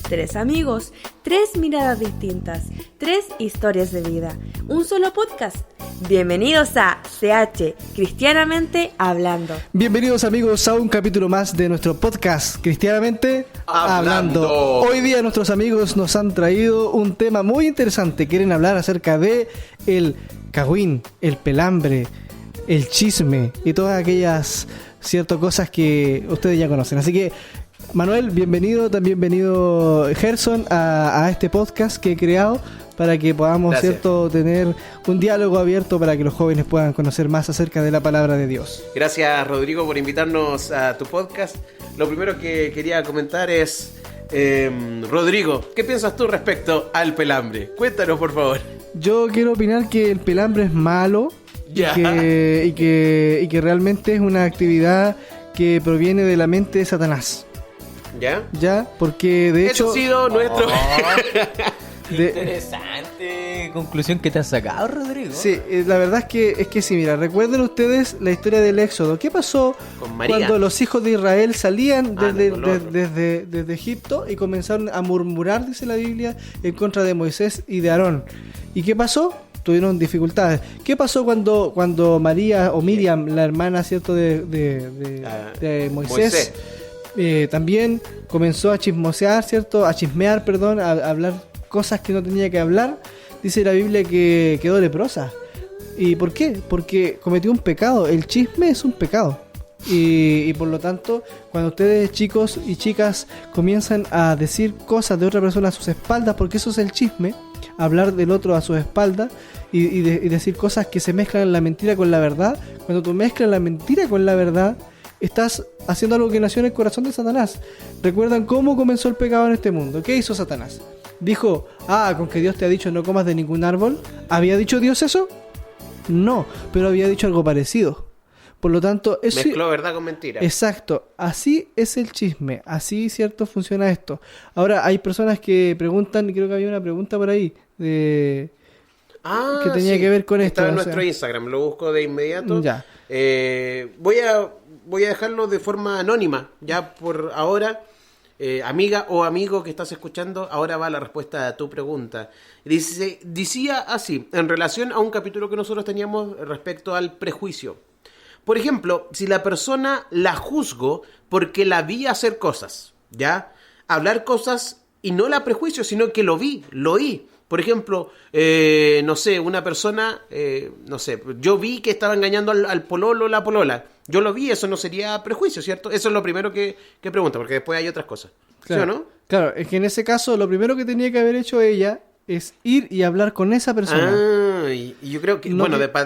3 amigos, 3 miradas distintas, 3 historias de vida, un solo podcast. Bienvenidos a CH, Cristianamente Hablando. Bienvenidos amigos a un capítulo más de nuestro podcast Cristianamente Hablando. Hoy día nuestros amigos nos han traído un tema muy interesante. Quieren hablar acerca de el cagüín, el pelambre, el chisme y todas aquellas ciertas cosas que ustedes ya conocen. Así que Manuel, bienvenido, también bienvenido Gerson a este podcast que he creado para que podamos, ¿cierto?, tener un diálogo abierto para que los jóvenes puedan conocer más acerca de la palabra de Dios. Gracias, Rodrigo, por invitarnos a tu podcast. Lo primero que quería comentar es, Rodrigo, ¿qué piensas tú respecto al pelambre? Cuéntanos, por favor. Yo quiero opinar que el pelambre es malo y que realmente es una actividad que proviene de la mente de Satanás. ¿Ya? Porque de hecho... Eso ha sido nuestro... Interesante conclusión que te has sacado, Rodrigo. Sí, la verdad es que sí, mira, recuerden ustedes la historia del Éxodo. ¿Qué pasó cuando los hijos de Israel salían desde Egipto y comenzaron a murmurar, dice la Biblia, en contra de Moisés y de Aarón? ¿Y qué pasó? Tuvieron dificultades. ¿Qué pasó cuando María o Miriam, la hermana, ¿cierto?, de Moisés, también comenzó a chismosear, ¿cierto?, a hablar cosas que no tenía que hablar? Dice la Biblia que quedó leprosa. ¿Y por qué? Porque cometió un pecado. El chisme es un pecado. Y por lo tanto, cuando ustedes, chicos y chicas, comienzan a decir cosas de otra persona a sus espaldas, porque eso es el chisme, hablar del otro a sus espaldas y decir cosas que se mezclan la mentira con la verdad. Cuando tú mezclas la mentira con la verdad, estás haciendo algo que nació en el corazón de Satanás. ¿Recuerdan cómo comenzó el pecado en este mundo? ¿Qué hizo Satanás? Dijo, con que Dios te ha dicho no comas de ningún árbol. ¿Había dicho Dios eso? No, pero había dicho algo parecido. Por lo tanto, eso mezcló verdad con mentira. Exacto, así es el chisme, así, ¿cierto?, funciona esto. Ahora, hay personas que preguntan, y creo que había una pregunta por ahí, que tenía que ver con esto. Está en nuestro Instagram, lo busco de inmediato. Ya. Voy a dejarlo de forma anónima, ya por ahora. Amiga o amigo que estás escuchando, ahora va la respuesta a tu pregunta. Decía así, en relación a un capítulo que nosotros teníamos respecto al prejuicio. Por ejemplo, si la persona la juzgo porque la vi hacer cosas, ¿ya? Hablar cosas y no la prejuicio, sino que lo oí. Por ejemplo, no sé, una persona, yo vi que estaba engañando al pololo o la polola. Yo lo vi, eso no sería prejuicio, ¿cierto? Eso es lo primero que pregunta, porque después hay otras cosas. Claro, ¿sí o no? Claro, es que en ese caso lo primero que tenía que haber hecho ella es ir y hablar con esa persona. Y yo creo que,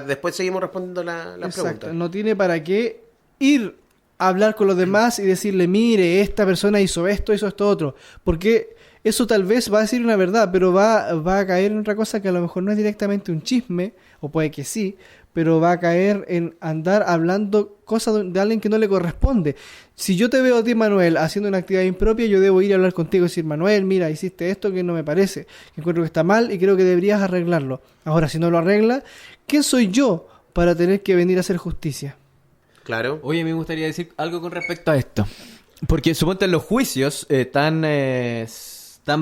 después seguimos respondiendo la pregunta. No tiene para qué ir a hablar con los demás y decirle, mire, esta persona hizo esto otro. Porque eso tal vez va a decir una verdad, pero va a caer en otra cosa que a lo mejor no es directamente un chisme, o puede que sí, pero va a caer en andar hablando cosas de alguien que no le corresponde. Si yo te veo a ti, Manuel, haciendo una actividad impropia, yo debo ir a hablar contigo y decir, Manuel, mira, hiciste esto que no me parece, que encuentro que está mal y creo que deberías arreglarlo. Ahora, si no lo arreglas, ¿quién soy yo para tener que venir a hacer justicia? Claro. Oye, me gustaría decir algo con respecto a esto. Porque suponte los juicios están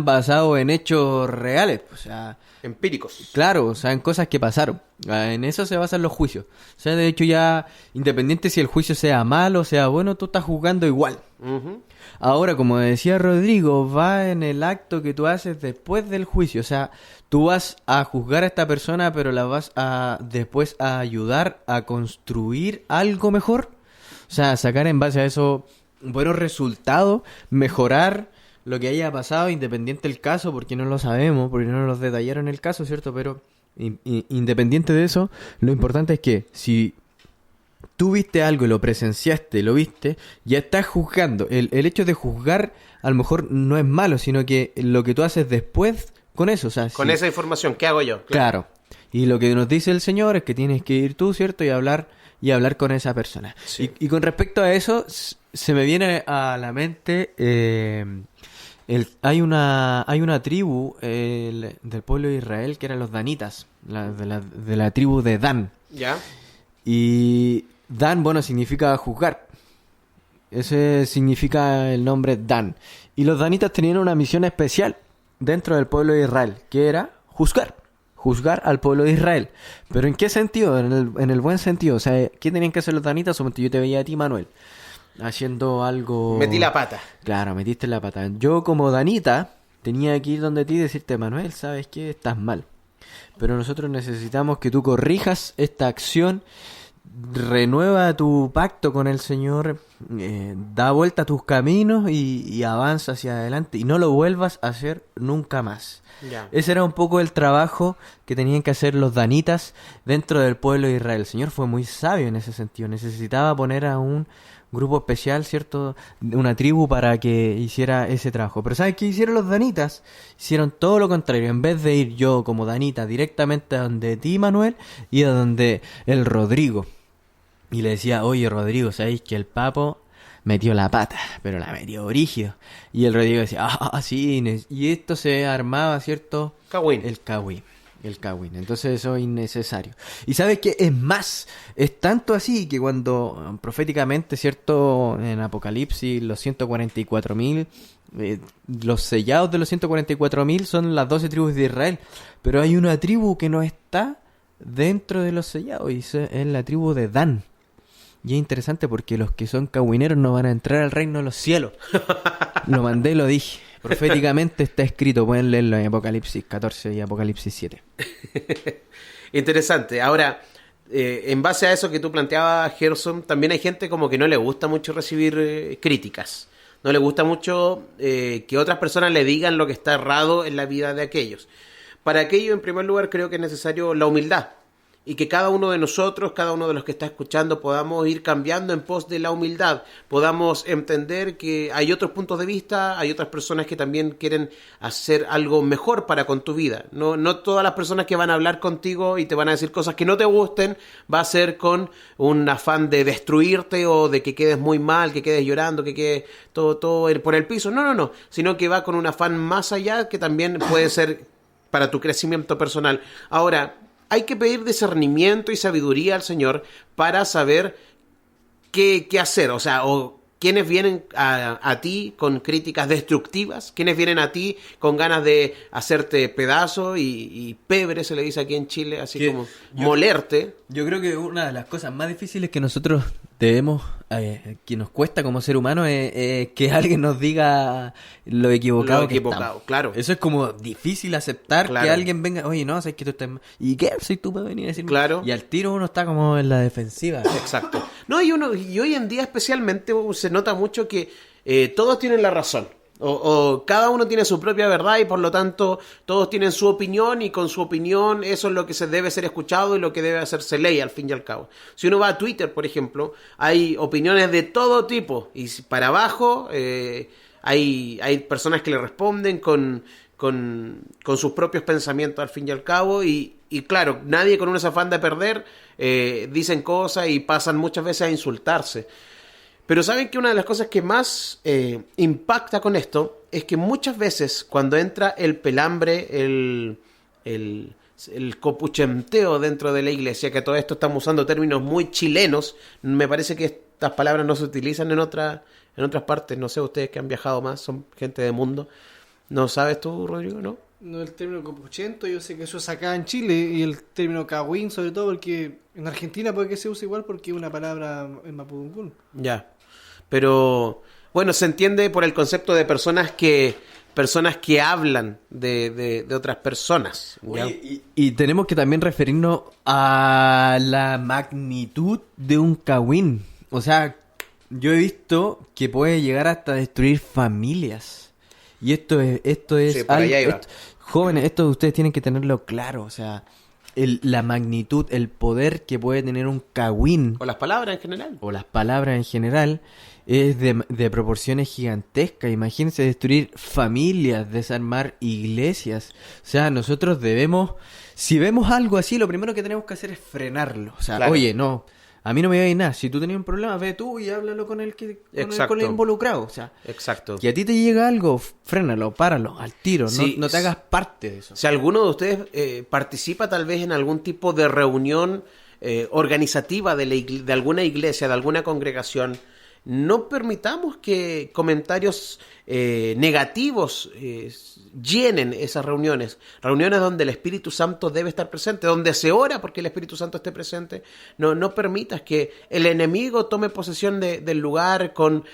basados en hechos reales, o sea, empíricos. Claro, o sea, en cosas que pasaron. En eso se basan los juicios. O sea, de hecho ya, independiente si el juicio sea malo o sea bueno, tú estás juzgando igual. Uh-huh. Ahora, como decía Rodrigo, va en el acto que tú haces después del juicio. O sea, tú vas a juzgar a esta persona, pero la vas a después a ayudar a construir algo mejor. O sea, sacar en base a eso buenos resultados, mejorar lo que haya pasado, independiente del caso, porque no lo sabemos, porque no nos detallaron el caso, ¿cierto? Pero independiente de eso, lo importante es que si tú viste algo y lo presenciaste, lo viste, ya estás juzgando. El hecho de juzgar a lo mejor no es malo, sino que lo que tú haces después con eso, o sea, con esa información, ¿qué hago yo? Claro. Y lo que nos dice el Señor es que tienes que ir tú, ¿cierto? Y hablar con esa persona. Sí. Y con respecto a eso, se me viene a la mente... hay una tribu del pueblo de Israel que eran los danitas, de la tribu de Dan. ¿Ya? Y Dan, bueno, significa juzgar. Ese significa el nombre Dan. Y los danitas tenían una misión especial dentro del pueblo de Israel, que era juzgar al pueblo de Israel. ¿Pero en qué sentido? En el buen sentido. O sea, ¿qué tenían que hacer los danitas? Supongo yo te veía a ti, Manuel, haciendo algo... Metí la pata. Claro, metiste la pata. Yo como danita tenía que ir donde ti y decirte, Manuel, ¿sabes qué? Estás mal. Pero nosotros necesitamos que tú corrijas esta acción, renueva tu pacto con el Señor, da vuelta a tus caminos y avanza hacia adelante y no lo vuelvas a hacer nunca más. Ya. Ese era un poco el trabajo que tenían que hacer los danitas dentro del pueblo de Israel. El Señor fue muy sabio en ese sentido. Necesitaba poner a un grupo especial, ¿cierto? Una tribu para que hiciera ese trabajo. Pero ¿sabes qué hicieron los danitas? Hicieron todo lo contrario. En vez de ir yo como danita directamente a donde ti, Manuel, y a donde el Rodrigo. Y le decía, oye, Rodrigo, ¿sabéis que el Papo metió la pata? Pero la metió brígido. Y el Rodrigo decía, sí. Y esto se armaba, ¿cierto? Cagüín. El Cagüín. Entonces eso es innecesario. Y ¿sabes qué? Es más, es tanto así que cuando proféticamente, ¿cierto? En Apocalipsis, los 144.000, los sellados de los 144.000 son las 12 tribus de Israel. Pero hay una tribu que no está dentro de los sellados y es la tribu de Dan. Y es interesante porque los que son cagüineros no van a entrar al reino de los cielos. Lo mandé y lo dije. Proféticamente está escrito, pueden leerlo en Apocalipsis 14 y Apocalipsis 7. Interesante. Ahora, en base a eso que tú planteabas, Gerson, también hay gente como que no le gusta mucho recibir críticas. No le gusta mucho que otras personas le digan lo que está errado en la vida de aquellos. Para aquello, en primer lugar, creo que es necesario la humildad. Y que cada uno de nosotros, cada uno de los que está escuchando, podamos ir cambiando en pos de la humildad. Podamos entender que hay otros puntos de vista, hay otras personas que también quieren hacer algo mejor para con tu vida. No todas las personas que van a hablar contigo y te van a decir cosas que no te gusten, va a ser con un afán de destruirte o de que quedes muy mal, que quedes llorando, que quede todo por el piso. No. Sino que va con un afán más allá que también puede ser para tu crecimiento personal. Ahora, hay que pedir discernimiento y sabiduría al Señor para saber qué hacer. O sea, quienes vienen a ti con críticas destructivas, quienes vienen a ti con ganas de hacerte pedazo y pebre, se le dice aquí en Chile, así como molerte. Yo creo que una de las cosas más difíciles que nosotros debemos, que nos cuesta como ser humano, es que alguien nos diga lo equivocado que estamos. Claro. Eso es como difícil aceptar, claro. Que alguien venga, oye, no, sabes que tú estás... ¿Y qué? ¿Soy tú para venir a decirme? Claro. Y al tiro uno está como en la defensiva. Exacto. No, y hoy en día especialmente se nota mucho que todos tienen la razón. O cada uno tiene su propia verdad y por lo tanto todos tienen su opinión y con su opinión eso es lo que se debe ser escuchado y lo que debe hacerse ley al fin y al cabo. Si uno va a Twitter, por ejemplo, hay opiniones de todo tipo y para abajo hay personas que le responden con sus propios pensamientos al fin y al cabo y claro, nadie con un afán de perder dicen cosas y pasan muchas veces a insultarse. Pero ¿saben que una de las cosas que más impacta con esto es que muchas veces cuando entra el pelambre, el copuchenteo dentro de la iglesia, que todo esto estamos usando términos muy chilenos, me parece que estas palabras no se utilizan en otras partes, no sé, ustedes que han viajado más, son gente de mundo, ¿no sabes tú, Rodrigo, no? No, el término copuchento, yo sé que eso es acá en Chile, y el término cagüín sobre todo, porque en Argentina puede que se use igual porque es una palabra en mapudungún. Ya. Pero, bueno, se entiende por el concepto de personas que hablan de otras personas. Oye, y tenemos que también referirnos a la magnitud de un cagüín. O sea, yo he visto que puede llegar hasta destruir familias. Y esto es sí, por allá iba. Jóvenes, esto ustedes tienen que tenerlo claro. O sea, la magnitud, el poder que puede tener un cagüín. O las palabras en general. Es de proporciones gigantescas. Imagínense destruir familias, desarmar iglesias. O sea, nosotros debemos, si vemos algo así, lo primero que tenemos que hacer es frenarlo. O sea, claro. Oye, no, a mí no me va a ir nada. Si tú tenías un problema, ve tú y háblalo con el involucrado. O sea, exacto. Que a ti te llega algo, frénalo, páralo, al tiro. Sí, no te hagas parte de eso. Si alguno de ustedes participa tal vez en algún tipo de reunión organizativa de alguna iglesia, de alguna congregación, no permitamos que comentarios negativos llenen esas reuniones donde el Espíritu Santo debe estar presente, donde se ora porque el Espíritu Santo esté presente. No permitas que el enemigo tome posesión del lugar con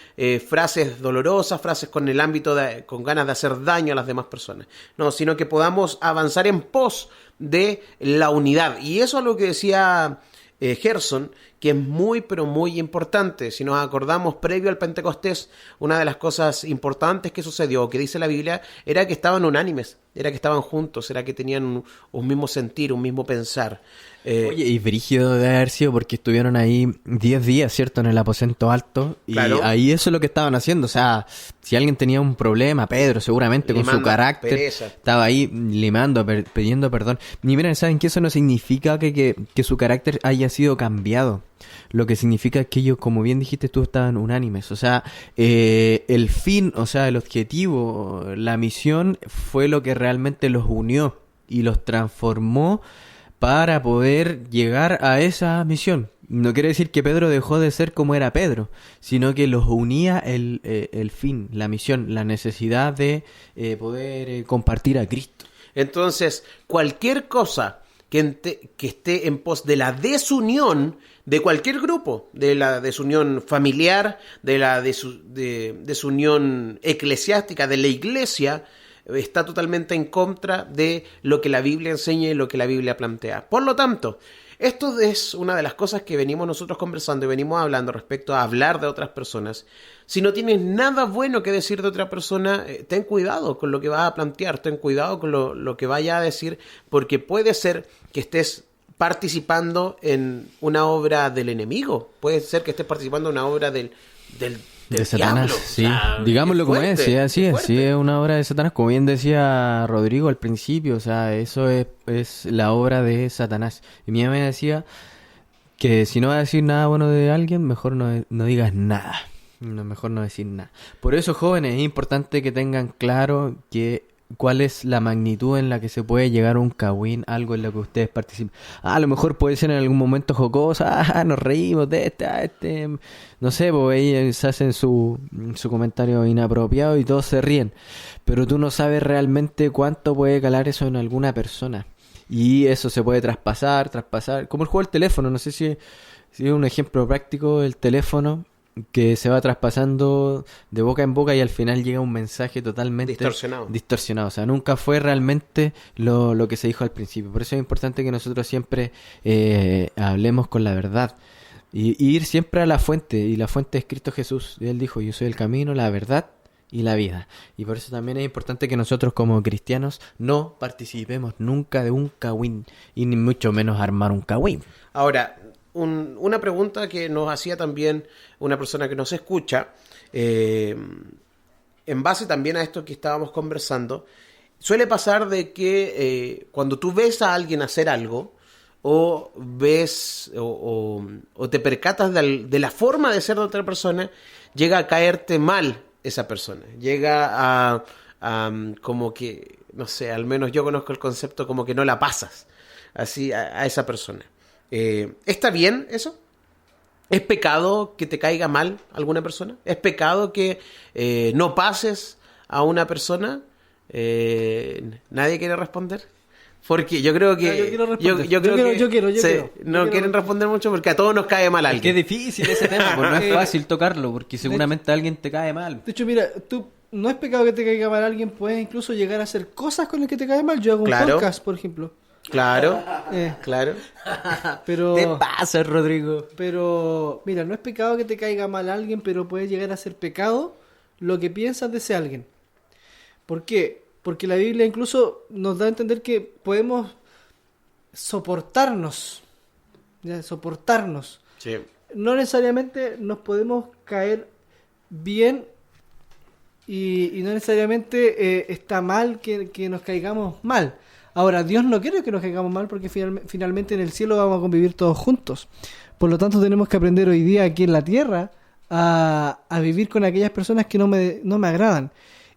frases dolorosas, frases con el ámbito con ganas de hacer daño a las demás personas, no, sino que podamos avanzar en pos de la unidad. Y eso es lo que decía Gerson, que es muy pero muy importante. Si nos acordamos, previo al Pentecostés, una de las cosas importantes que sucedió, que dice la Biblia, era que estaban unánimes, era que estaban juntos, era que tenían un mismo sentir, un mismo pensar. Oye, y brígido de haber sido porque estuvieron ahí 10 días, ¿cierto? En el aposento alto. Y claro, ahí eso es lo que estaban haciendo. O sea, si alguien tenía un problema, Pedro seguramente limando, con su carácter, pereza, estaba ahí limando, pidiendo perdón. Y miren, ¿saben que eso no significa que su carácter haya sido cambiado? Lo que significa es que ellos, como bien dijiste tú, estaban unánimes. O sea, el fin, o sea, el objetivo, la misión fue lo que realmente los unió y los transformó para poder llegar a esa misión. No quiere decir que Pedro dejó de ser como era Pedro, sino que los unía el fin, la misión, la necesidad de poder compartir a Cristo. Entonces, cualquier cosa que esté en pos de la desunión de cualquier grupo, de la desunión familiar, de la desunión eclesiástica, de la iglesia, está totalmente en contra de lo que la Biblia enseña y lo que la Biblia plantea. Por lo tanto, esto es una de las cosas que venimos nosotros conversando y venimos hablando respecto a hablar de otras personas. Si no tienes nada bueno que decir de otra persona, ten cuidado con lo que vas a plantear, ten cuidado con lo que vaya a decir, porque puede ser que estés participando en una obra del enemigo, puede ser que estés participando en una obra de Satanás, diablo. Sí. O sea, digámoslo como es, sí, así es, sí, es una obra de Satanás, como bien decía Rodrigo al principio, o sea, eso es la obra de Satanás. Y mi mamá me decía que si no vas a decir nada bueno de alguien, mejor no digas nada, mejor no decir nada. Por eso, jóvenes, es importante que tengan claro cuál es la magnitud en la que se puede llegar a un cagüín, algo en lo que ustedes participen. A lo mejor puede ser en algún momento jocoso, nos reímos de este, no sé, pues ellos hacen su comentario inapropiado y todos se ríen, pero tú no sabes realmente cuánto puede calar eso en alguna persona, y eso se puede traspasar, como el juego del teléfono. No sé si es un ejemplo práctico, el teléfono que se va traspasando de boca en boca y al final llega un mensaje totalmente distorsionado. O sea, nunca fue realmente lo que se dijo al principio. Por eso es importante que nosotros siempre hablemos con la verdad y ir siempre a la fuente, y la fuente es Cristo Jesús. Y Él dijo: yo soy el camino, la verdad y la vida. Y por eso también es importante que nosotros como cristianos no participemos nunca de un cagüín, y ni mucho menos armar un cagüín. Ahora, una pregunta que nos hacía también una persona que nos escucha, en base también a esto que estábamos conversando, suele pasar de que cuando tú ves a alguien hacer algo, o ves o te percatas de la forma de ser de otra persona, llega a caerte mal esa persona, llega a como que, no sé, al menos yo conozco el concepto como que no la pasas así a esa persona. ¿Está bien eso? ¿Es pecado que te caiga mal alguna persona? ¿Es pecado que no pases a una persona? ¿Nadie quiere responder? Porque yo creo que... Yo quiero. No quieren responder mucho porque a todos nos cae mal alguien. Es que es difícil ese tema, pues no es fácil tocarlo, porque seguramente a alguien te cae mal. De hecho, mira, no es pecado que te caiga mal alguien, puedes incluso llegar a hacer cosas con el que te cae mal. Yo hago un podcast, por ejemplo. Claro. Pero ¿qué pasa, Rodrigo? Pero mira, no es pecado que te caiga mal alguien, pero puede llegar a ser pecado lo que piensas de ese alguien. ¿Por qué? Porque la Biblia incluso nos da a entender que podemos soportarnos. Sí. No necesariamente nos podemos caer bien y no necesariamente está mal que nos caigamos mal. Ahora, Dios no quiere que nos caigamos mal, porque finalmente en el cielo vamos a convivir todos juntos. Por lo tanto, tenemos que aprender hoy día aquí en la tierra a vivir con aquellas personas que no me agradan.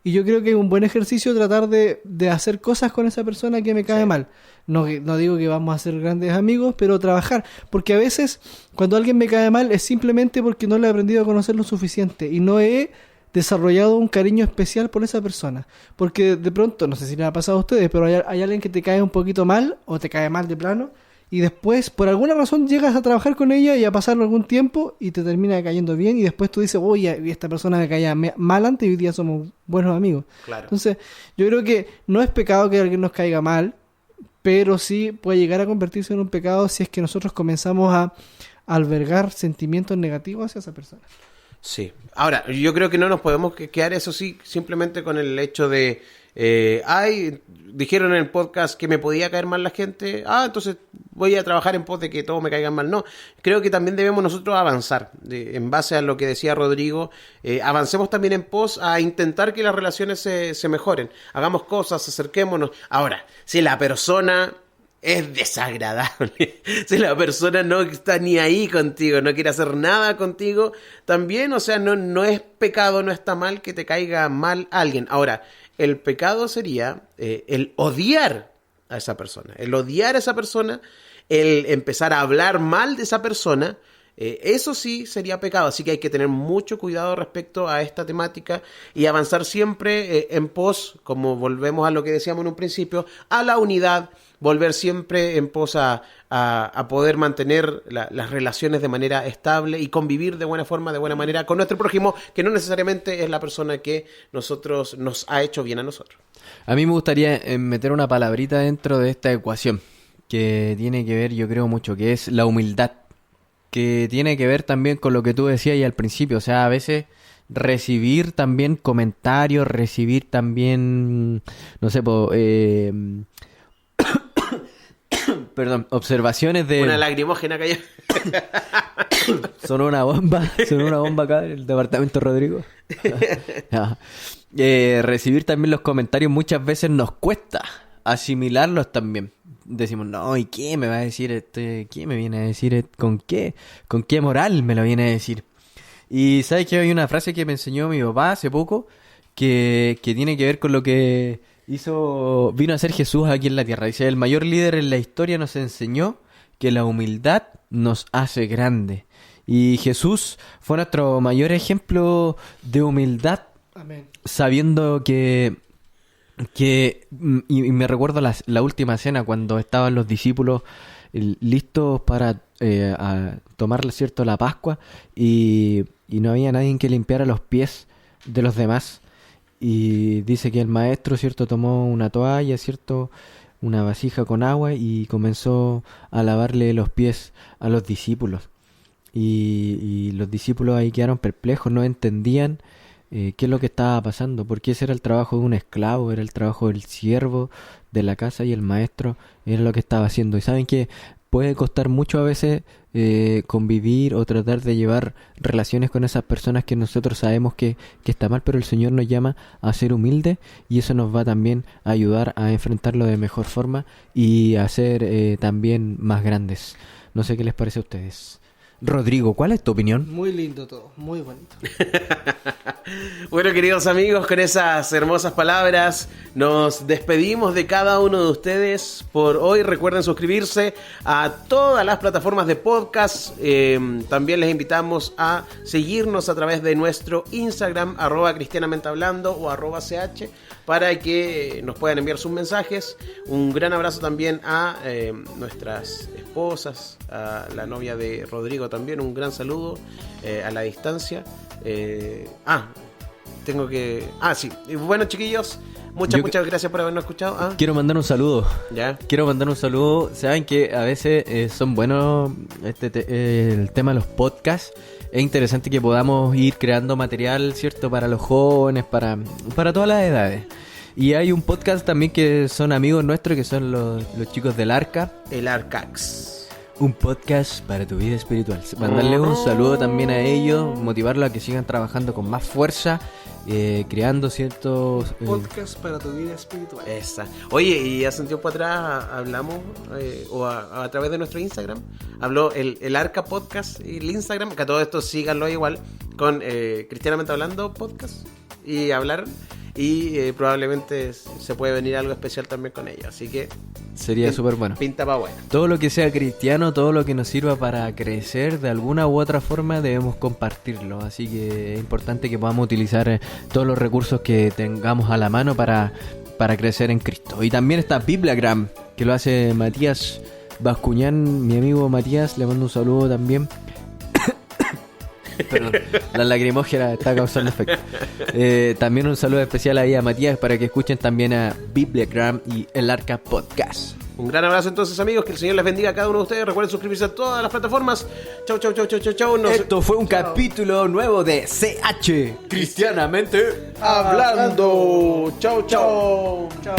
y yo creo que es un buen ejercicio tratar de hacer cosas con esa persona que me cae mal. No digo que vamos a ser grandes amigos, pero trabajar, porque a veces cuando alguien me cae mal es simplemente porque no le he aprendido a conocer lo suficiente y no he desarrollado un cariño especial por esa persona, porque de pronto, no sé si les ha pasado a ustedes, pero hay alguien que te cae un poquito mal o te cae mal de plano y después por alguna razón llegas a trabajar con ella y a pasar algún tiempo y te termina cayendo bien y después tú dices, oye, esta persona me caía mal antes y hoy día somos buenos amigos. Claro. Entonces yo creo que no es pecado que alguien nos caiga mal, pero sí puede llegar a convertirse en un pecado si es que nosotros comenzamos a albergar sentimientos negativos hacia esa persona. Sí. Ahora, yo creo que no nos podemos quedar, eso sí, simplemente con el hecho de, dijeron en el podcast que me podía caer mal la gente, entonces voy a trabajar en pos de que todos me caigan mal. No, creo que también debemos nosotros avanzar, en base a lo que decía Rodrigo, avancemos también en pos a intentar que las relaciones se mejoren, hagamos cosas, acerquémonos. Ahora, si la persona es desagradable, si la persona no está ni ahí contigo, no quiere hacer nada contigo, también, o sea, no es pecado, no está mal que te caiga mal alguien. Ahora, el pecado sería el odiar a esa persona, el empezar a hablar mal de esa persona. Eso sí sería pecado, así que hay que tener mucho cuidado respecto a esta temática y avanzar siempre en pos, como volvemos a lo que decíamos en un principio, a la unidad, volver siempre en pos a poder mantener las relaciones de manera estable y convivir de buena forma, de buena manera con nuestro prójimo, que no necesariamente es la persona que nos ha hecho bien a nosotros. A mí me gustaría meter una palabrita dentro de esta ecuación que tiene que ver, yo creo mucho, que es la humildad, que tiene que ver también con lo que tú decías ahí al principio, o sea, a veces recibir también comentarios, recibir también, no sé, perdón, observaciones de... Una lagrimógena cayó. Sonó una bomba acá en el departamento Rodrigo. Recibir también los comentarios muchas veces nos cuesta asimilarlos también. Decimos, no, ¿y qué me va a decir ¿Qué me viene a decir? ¿Con qué moral me lo viene a decir? Y ¿sabes qué? Hay una frase que me enseñó mi papá hace poco que tiene que ver con lo que vino a hacer Jesús aquí en la tierra. Dice, el mayor líder en la historia nos enseñó que la humildad nos hace grande. Y Jesús fue nuestro mayor ejemplo de humildad. Amén. Sabiendo y me recuerdo la última cena cuando estaban los discípulos listos para tomar, ¿cierto?, la Pascua y no había nadie que limpiara los pies de los demás. Y dice que el maestro, ¿cierto?, tomó una toalla, ¿cierto?, una vasija con agua y comenzó a lavarle los pies a los discípulos. Y los discípulos ahí quedaron perplejos, no entendían qué es lo que estaba pasando, porque ese era el trabajo de un esclavo, era el trabajo del siervo de la casa y el maestro era lo que estaba haciendo. Y saben que puede costar mucho a veces convivir o tratar de llevar relaciones con esas personas que nosotros sabemos que está mal, pero el Señor nos llama a ser humildes y eso nos va también a ayudar a enfrentarlo de mejor forma y a ser también más grandes. No sé qué les parece a ustedes. Rodrigo, ¿cuál es tu opinión? Muy lindo todo, muy bonito. Bueno, queridos amigos, con esas hermosas palabras nos despedimos de cada uno de ustedes por hoy. Recuerden suscribirse a todas las plataformas de podcast. También les invitamos a seguirnos a través de nuestro Instagram, @cristianamentehablando o @ch, para que nos puedan enviar sus mensajes. Un gran abrazo también a nuestras esposas, a la novia de Rodrigo también, un gran saludo a la distancia. Sí. Bueno, chiquillos, muchas gracias por habernos escuchado. Quiero mandar un saludo. ¿Ya? Quiero mandar un saludo. Saben que a veces son buenos el tema de los podcasts. Es interesante que podamos ir creando material, ¿cierto?, para los jóvenes, para todas las edades. Y hay un podcast también que son amigos nuestros, que son los chicos del Arca. El Arcax. Un podcast para tu vida espiritual. Mandarles un saludo también a ellos, motivarlos a que sigan trabajando con más fuerza, creando ciertos... podcast para tu vida espiritual. Esa. Oye, y hace un tiempo atrás hablamos, a través de nuestro Instagram, habló el Arca Podcast y el Instagram, que a todo esto síganlo igual, con Cristianamente Hablando Podcast, y hablaron. y probablemente se puede venir algo especial también con ella. Así que sería súper bueno. Pinta para bueno. Todo lo que sea cristiano, todo lo que nos sirva para crecer de alguna u otra forma, debemos compartirlo. Así que es importante que podamos utilizar todos los recursos que tengamos a la mano para crecer en Cristo. Y también está Bibliagram, que lo hace Matías Bascuñán, mi amigo Matías, le mando un saludo también. Perdón, la lacrimógena está causando efecto. También un saludo especial ahí a Matías para que escuchen también a Bibliagram y El Arca Podcast. Un gran abrazo entonces, amigos, que el Señor les bendiga a cada uno de ustedes. Recuerden suscribirse a todas las plataformas. Chau, chau, chau, chau, chau, chau. Esto fue un capítulo nuevo de CH Cristianamente Hablando. Chau, chau. Chao.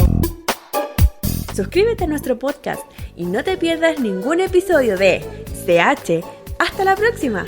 Suscríbete a nuestro podcast y no te pierdas ningún episodio de CH. ¡Hasta la próxima!